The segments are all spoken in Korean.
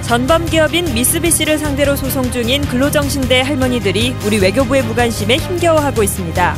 전범기업인 미쓰비시를 상대로 소송 중인 근로정신대 할머니들이 우리 외교부의 무관심에 힘겨워하고 있습니다.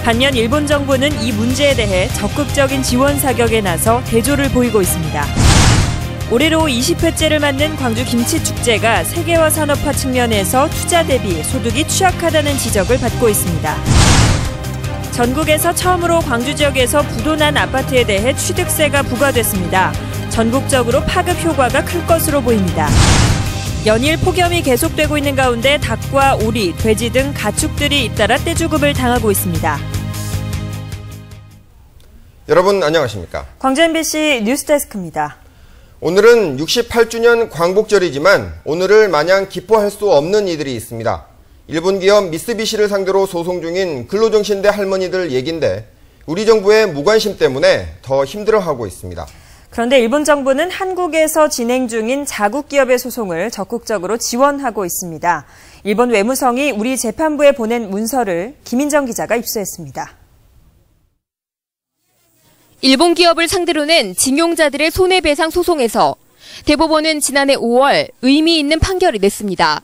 반면 일본 정부는 이 문제에 대해 적극적인 지원 사격에 나서 대조를 보이고 있습니다. 올해로 20회째를 맞는 광주 김치축제가 세계화 산업화 측면에서 투자 대비 소득이 취약하다는 지적을 받고 있습니다. 전국에서 처음으로 광주 지역에서 부도난 아파트에 대해 취득세가 부과됐습니다. 전국적으로 파급 효과가 클 것으로 보입니다. 연일 폭염이 계속되고 있는 가운데 닭과 오리, 돼지 등 가축들이 잇따라 떼죽음을 당하고 있습니다. 여러분 안녕하십니까? 광주 MBC 뉴스데스크입니다. 오늘은 68주년 광복절이지만 오늘을 마냥 기뻐할 수 없는 이들이 있습니다. 일본 기업 미쓰비시를 상대로 소송 중인 근로정신대 할머니들 얘긴데 우리 정부의 무관심 때문에 더 힘들어하고 있습니다. 그런데 일본 정부는 한국에서 진행 중인 자국 기업의 소송을 적극적으로 지원하고 있습니다. 일본 외무성이 우리 재판부에 보낸 문서를 김인정 기자가 입수했습니다. 일본 기업을 상대로 낸 징용자들의 손해배상 소송에서 대법원은 지난해 5월 의미 있는 판결을 냈습니다.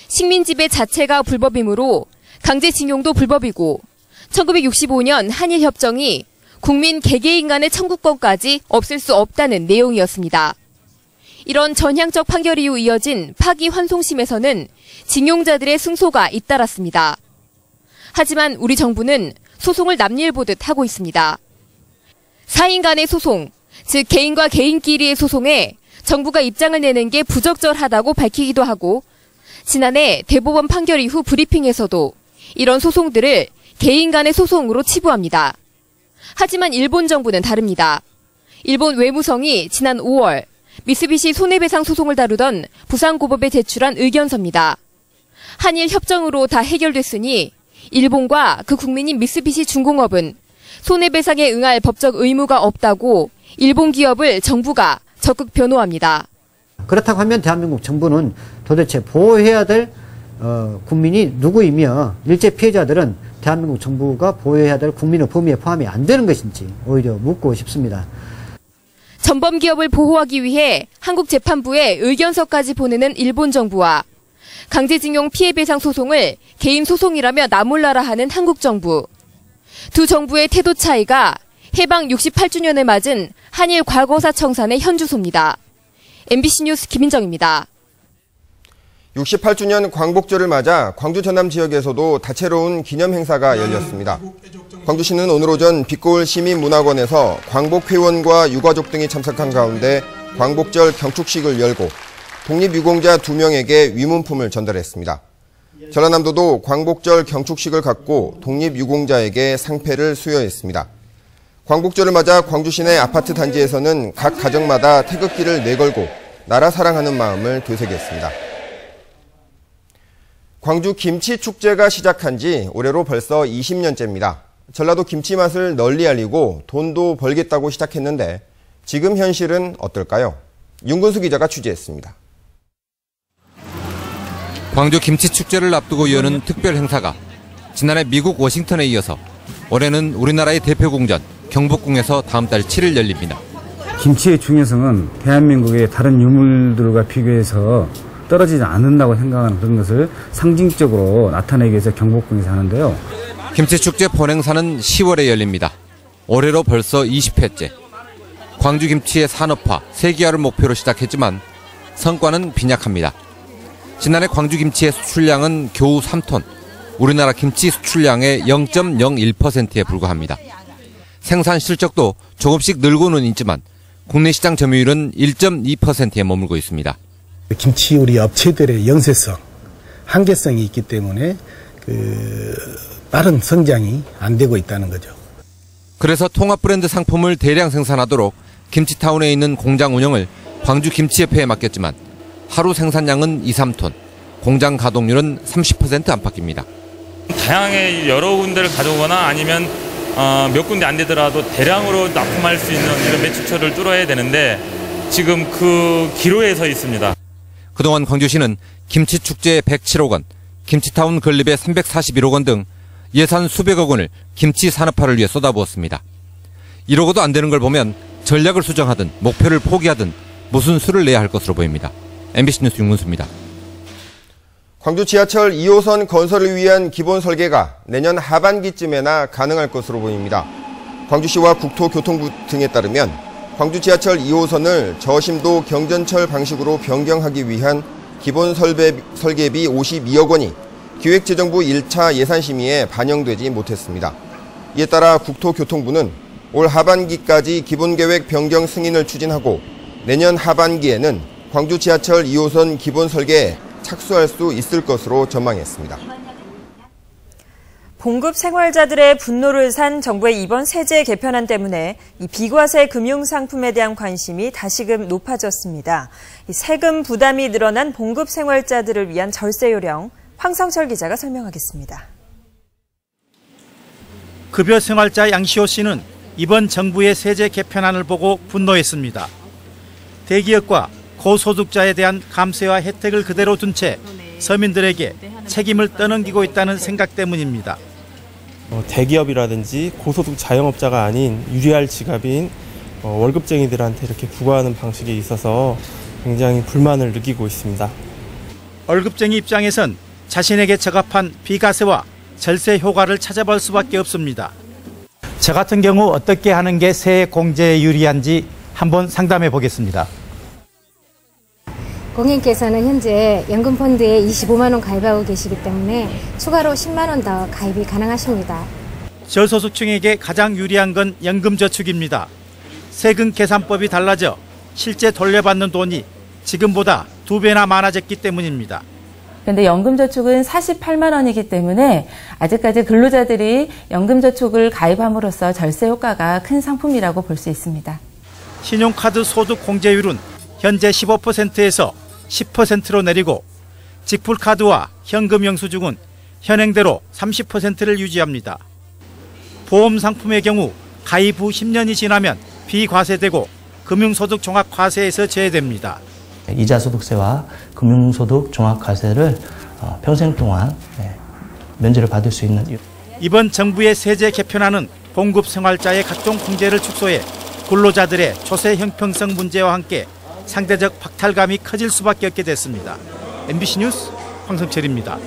식민지배 자체가 불법이므로 강제징용도 불법이고 1965년 한일협정이 국민 개개인 간의 청구권까지 없앨 수 없다는 내용이었습니다. 이런 전향적 판결 이후 이어진 파기환송심에서는 징용자들의 승소가 잇따랐습니다. 하지만 우리 정부는 소송을 남일보듯 하고 있습니다. 사인 간의 소송, 즉 개인과 개인끼리의 소송에 정부가 입장을 내는 게 부적절하다고 밝히기도 하고 지난해 대법원 판결 이후 브리핑에서도 이런 소송들을 개인 간의 소송으로 치부합니다. 하지만 일본 정부는 다릅니다. 일본 외무성이 지난 5월 미쓰비시 손해배상 소송을 다루던 부산고법에 제출한 의견서입니다. 한일 협정으로 다 해결됐으니 일본과 그 국민인 미쓰비시 중공업은 손해배상에 응할 법적 의무가 없다고 일본 기업을 정부가 적극 변호합니다. 그렇다고 하면 대한민국 정부는 도대체 보호해야 될 국민이 누구이며 일제 피해자들은 대한민국 정부가 보호해야 될 국민의 범위에 포함이 안 되는 것인지 오히려 묻고 싶습니다. 전범 기업을 보호하기 위해 한국 재판부에 의견서까지 보내는 일본 정부와 강제징용 피해배상 소송을 개인 소송이라며 나몰라라 하는 한국 정부. 두 정부의 태도 차이가 해방 68주년을 맞은 한일 과거사 청산의 현주소입니다. MBC 뉴스 김인정입니다. 68주년 광복절을 맞아 광주 전남 지역에서도 다채로운 기념 행사가 열렸습니다. 광주시는 오늘 오전 빛고울 시민문화관에서 광복회원과 유가족 등이 참석한 가운데 광복절 경축식을 열고 독립유공자 2명에게 위문품을 전달했습니다. 전라남도도 광복절 경축식을 갖고 독립유공자에게 상패를 수여했습니다. 광복절을 맞아 광주 시내 아파트 단지에서는 각 가정마다 태극기를 내걸고 나라 사랑하는 마음을 되새겼습니다. 광주 김치축제가 시작한 지 올해로 벌써 20년째입니다. 전라도 김치 맛을 널리 알리고 돈도 벌겠다고 시작했는데 지금 현실은 어떨까요? 윤근수 기자가 취재했습니다. 광주 김치축제를 앞두고 여는 특별 행사가 지난해 미국 워싱턴에 이어서 올해는 우리나라의 대표 공전 경복궁에서 다음 달 7일 열립니다. 김치의 중요성은 대한민국의 다른 유물들과 비교해서 떨어지지 않는다고 생각하는 그런 것을 상징적으로 나타내기 위해서 경복궁에서 하는데요. 김치축제 본행사는 10월에 열립니다. 올해로 벌써 20회째. 광주 김치의 산업화, 세계화를 목표로 시작했지만 성과는 빈약합니다. 지난해 광주 김치의 수출량은 겨우 3톤, 우리나라 김치 수출량의 0.01%에 불과합니다. 생산 실적도 조금씩 늘고는 있지만 국내 시장 점유율은 1.2%에 머물고 있습니다. 김치 우리 업체들의 영세성, 한계성이 있기 때문에 빠른 성장이 안 되고 있다는 거죠. 그래서 통합 브랜드 상품을 대량 생산하도록 김치타운에 있는 공장 운영을 광주 김치협회에 맡겼지만 하루 생산량은 2, 3톤, 공장 가동률은 30% 안팎입니다. 다양하게 여러 군데를 가져오거나 아니면 몇 군데 안 되더라도 대량으로 납품할 수 있는 이런 매출처를 뚫어야 되는데 지금 그 기로에 서 있습니다. 그동안 광주시는 김치축제에 107억 원, 김치타운 건립에 341억 원 등 예산 수백억 원을 김치 산업화를 위해 쏟아부었습니다. 이러고도 안 되는 걸 보면 전략을 수정하든 목표를 포기하든 무슨 수를 내야 할 것으로 보입니다. MBC 뉴스 윤문수입니다. 광주 지하철 2호선 건설을 위한 기본 설계가 내년 하반기쯤에나 가능할 것으로 보입니다. 광주시와 국토교통부 등에 따르면 광주 지하철 2호선을 저심도 경전철 방식으로 변경하기 위한 기본 설계비 52억 원이 기획재정부 1차 예산심의에 반영되지 못했습니다. 이에 따라 국토교통부는 올 하반기까지 기본계획 변경 승인을 추진하고 내년 하반기에는 광주 지하철 2호선 기본 설계에 착수할 수 있을 것으로 전망했습니다. 봉급 생활자들의 분노를 산 정부의 이번 세제 개편안 때문에 이 비과세 금융상품에 대한 관심이 다시금 높아졌습니다. 이 세금 부담이 늘어난 봉급 생활자들을 위한 절세 요령, 황성철 기자가 설명하겠습니다. 급여 생활자 양시호 씨는 이번 정부의 세제 개편안을 보고 분노했습니다. 대기업과 고소득자에 대한 감세와 혜택을 그대로 둔 채 서민들에게 책임을 떠넘기고 있다는 생각 때문입니다. 대기업이라든지 고소득 자영업자가 아닌 유리할 지갑인 월급쟁이들한테 이렇게 부과하는 방식에 있어서 굉장히 불만을 느끼고 있습니다. 월급쟁이 입장에선 자신에게 적합한 비과세와 절세 효과를 찾아볼 수밖에 없습니다. 저 같은 경우 어떻게 하는 게 세액 공제에 유리한지 한번 상담해 보겠습니다. 고객님께서는 현재 연금펀드에 25만 원 가입하고 계시기 때문에 추가로 10만 원 더 가입이 가능하십니다. 저소득층에게 가장 유리한 건 연금저축입니다. 세금 계산법이 달라져 실제 돌려받는 돈이 지금보다 2배나 많아졌기 때문입니다. 그런데 연금저축은 48만 원이기 때문에 아직까지 근로자들이 연금저축을 가입함으로써 절세 효과가 큰 상품이라고 볼 수 있습니다. 신용카드 소득 공제율은 현재 15%에서 10%로 내리고 직불카드와 현금 영수증은 현행대로 30%를 유지합니다. 보험상품의 경우 가입 후 10년이 지나면 비과세되고 금융소득 종합과세에서 제외됩니다. 이자소득세와 금융소득 종합과세를 평생 동안 면제를 받을 수 있는. 이번 정부의 세제 개편안은 봉급 생활자의 각종 공제를 축소해 근로자들의 조세 형평성 문제와 함께 상대적 박탈감이 커질 수밖에 없게 됐습니다. MBC 뉴스 황성철입니다.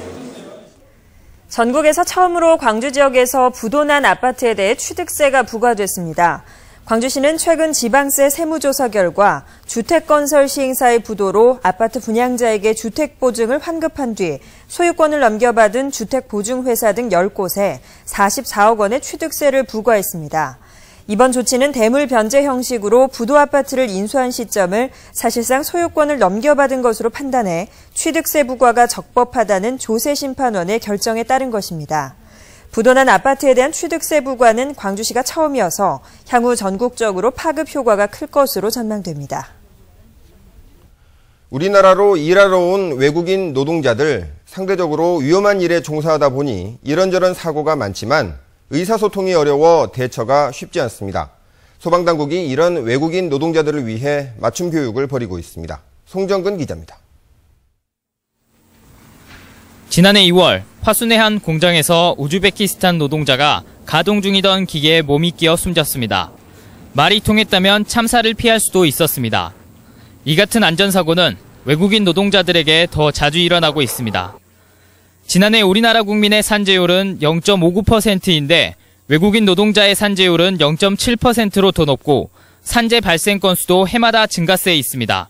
전국에서 처음으로 광주 지역에서 부도난 아파트에 대해 취득세가 부과됐습니다. 광주시는 최근 지방세 세무조사 결과 주택건설 시행사의 부도로 아파트 분양자에게 주택보증을 환급한 뒤 소유권을 넘겨받은 주택보증회사 등 10곳에 44억 원의 취득세를 부과했습니다. 이번 조치는 대물 변제 형식으로 부도 아파트를 인수한 시점을 사실상 소유권을 넘겨받은 것으로 판단해 취득세 부과가 적법하다는 조세심판원의 결정에 따른 것입니다. 부도난 아파트에 대한 취득세 부과는 광주시가 처음이어서 향후 전국적으로 파급 효과가 클 것으로 전망됩니다. 우리나라로 일하러 온 외국인 노동자들 상대적으로 위험한 일에 종사하다 보니 이런저런 사고가 많지만 의사소통이 어려워 대처가 쉽지 않습니다. 소방당국이 이런 외국인 노동자들을 위해 맞춤 교육을 벌이고 있습니다. 송정근 기자입니다. 지난해 2월 화순의 한 공장에서 우즈베키스탄 노동자가 가동 중이던 기계에 몸이 끼어 숨졌습니다. 말이 통했다면 참사를 피할 수도 있었습니다. 이 같은 안전사고는 외국인 노동자들에게 더 자주 일어나고 있습니다. 지난해 우리나라 국민의 산재율은 0.59%인데 외국인 노동자의 산재율은 0.7%로 더 높고 산재 발생 건수도 해마다 증가세에 있습니다.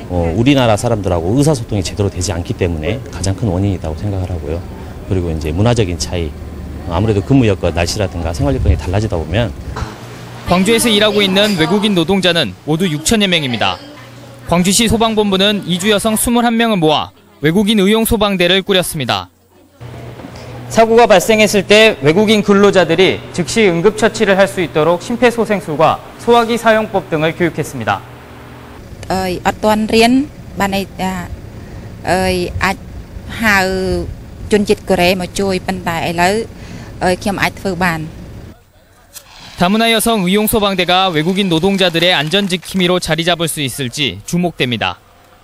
우리나라 사람들하고 의사소통이 제대로 되지 않기 때문에 가장 큰 원인이라고 생각을 하고요. 그리고 이제 문화적인 차이, 아무래도 근무 여건, 날씨라든가 생활 여건이 달라지다 보면. 광주에서 일하고 있는 외국인 노동자는 모두 6천여 명입니다. 광주시 소방본부는 이주 여성 21명을 모아 외국인 의용 소방대를 꾸렸습니다. 사고가 발생했을 때 외국인 근로자들이 즉시 응급처치를 할 수 있도록 심폐소생술과 소화기 사용법 등을 교육했습니다. 어떤 리엔 반에 하우 존짓 거래 뭐 조이 반다에라 겸 아트반. 다문화 여성 의용 소방대가 외국인 노동자들의 안전 지킴이로 자리 잡을 수 있을지 주목됩니다.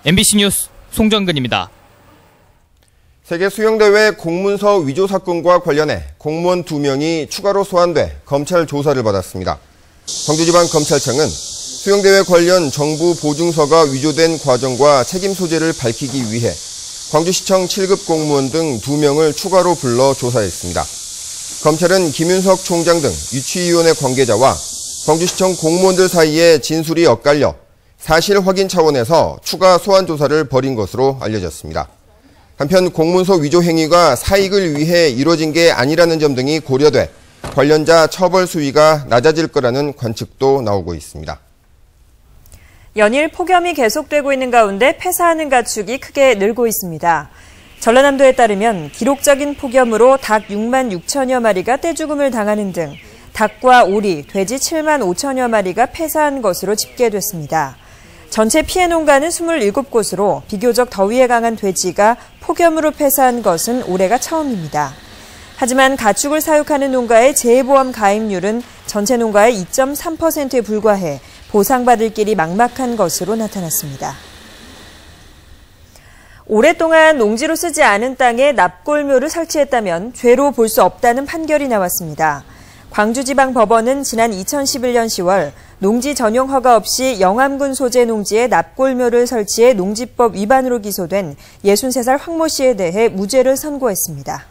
MBC 뉴스 송정근입니다. 세계 수영대회 공문서 위조 사건과 관련해 공무원 2명이 추가로 소환돼 검찰 조사를 받았습니다. 광주지방검찰청은 수영대회 관련 정부 보증서가 위조된 과정과 책임 소재를 밝히기 위해 광주시청 7급 공무원 등 2명을 추가로 불러 조사했습니다. 검찰은 김윤석 총장 등 유치위원회 관계자와 광주시청 공무원들 사이에 진술이 엇갈려 사실 확인 차원에서 추가 소환 조사를 벌인 것으로 알려졌습니다. 한편 공문서 위조 행위가 사익을 위해 이뤄진 게 아니라는 점 등이 고려돼 관련자 처벌 수위가 낮아질 거라는 관측도 나오고 있습니다. 연일 폭염이 계속되고 있는 가운데 폐사하는 가축이 크게 늘고 있습니다. 전라남도에 따르면 기록적인 폭염으로 닭 6만 6천여 마리가 떼죽음을 당하는 등 닭과 오리, 돼지 7만 5천여 마리가 폐사한 것으로 집계됐습니다. 전체 피해 농가는 27곳으로 비교적 더위에 강한 돼지가 폭염으로 폐사한 것은 올해가 처음입니다. 하지만 가축을 사육하는 농가의 재해보험 가입률은 전체 농가의 2.3%에 불과해 보상받을 길이 막막한 것으로 나타났습니다. 오랫동안 농지로 쓰지 않은 땅에 납골묘를 설치했다면 죄로 볼 수 없다는 판결이 나왔습니다. 광주지방법원은 지난 2011년 10월 농지 전용 허가 없이 영암군 소재 농지에 납골묘를 설치해 농지법 위반으로 기소된 63살 황모 씨에 대해 무죄를 선고했습니다.